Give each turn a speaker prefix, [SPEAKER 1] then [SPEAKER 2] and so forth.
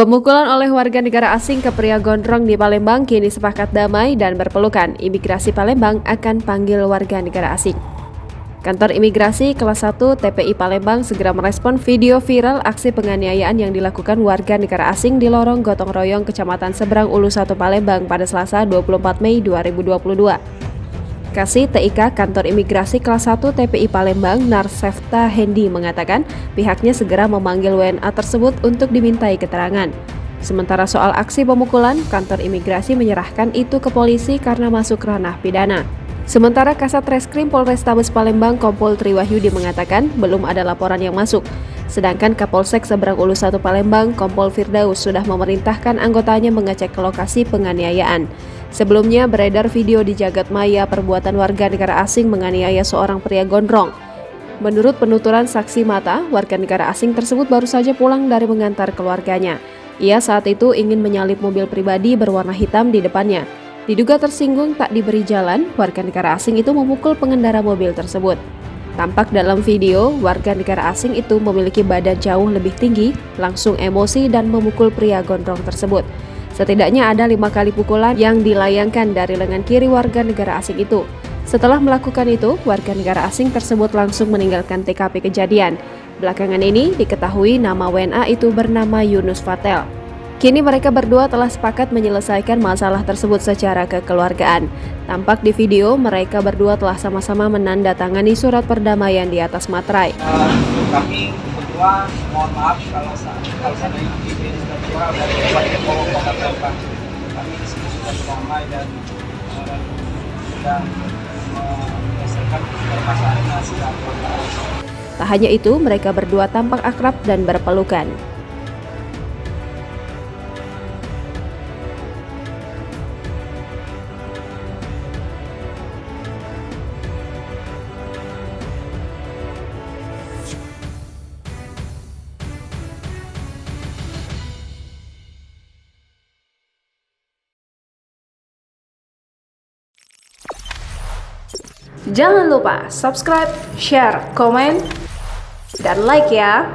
[SPEAKER 1] Pemukulan oleh warga negara asing ke pria gondrong di Palembang kini sepakat damai dan berpelukan. Imigrasi Palembang akan panggil warga negara asing. Kantor Imigrasi Kelas 1 TPI Palembang segera merespon video viral aksi penganiayaan yang dilakukan warga negara asing di lorong Gotong Royong Kecamatan Seberang Ulu 1 Palembang pada Selasa 24 Mei 2022. Kasih TIK Kantor Imigrasi Kelas 1 TPI Palembang Narsefta Hendi mengatakan pihaknya segera memanggil WNA tersebut untuk dimintai keterangan. Sementara soal aksi pemukulan, Kantor Imigrasi menyerahkan itu ke polisi karena masuk ranah pidana. Sementara Kasat Reskrim Polrestabes Palembang Kompol Triwahyudi mengatakan belum ada laporan yang masuk. Sedangkan Kapolsek Seberang Ulu 1 Palembang Kompol Firdaus sudah memerintahkan anggotanya mengecek ke lokasi penganiayaan. Sebelumnya beredar video di jagat maya perbuatan warga negara asing menganiaya seorang pria gondrong. Menurut penuturan saksi mata, warga negara asing tersebut baru saja pulang dari mengantar keluarganya. Ia saat itu ingin menyalip mobil pribadi berwarna hitam di depannya. Diduga tersinggung tak diberi jalan, warga negara asing itu memukul pengendara mobil tersebut. Tampak dalam video, warga negara asing itu memiliki badan jauh lebih tinggi, langsung emosi dan memukul pria gondrong tersebut. Setidaknya ada 5 kali pukulan yang dilayangkan dari lengan kiri warga negara asing itu. Setelah melakukan itu, warga negara asing tersebut langsung meninggalkan TKP kejadian. Belakangan ini diketahui nama WNA itu bernama Yunus Fatel. Kini mereka berdua telah sepakat menyelesaikan masalah tersebut secara kekeluargaan. Tampak di video, mereka berdua telah sama-sama menandatangani surat perdamaian di atas materai.
[SPEAKER 2] Kami berdua mohon maaf kalau seandainya video ini sudah viral dan banyak pokok-pokok kami di sini sudah berdamai dan sudah menyelesaikan permasalahan secara kekeluargaan.
[SPEAKER 1] Tak hanya itu, mereka berdua tampak akrab dan berpelukan. Jangan lupa subscribe, share, komen, dan like ya!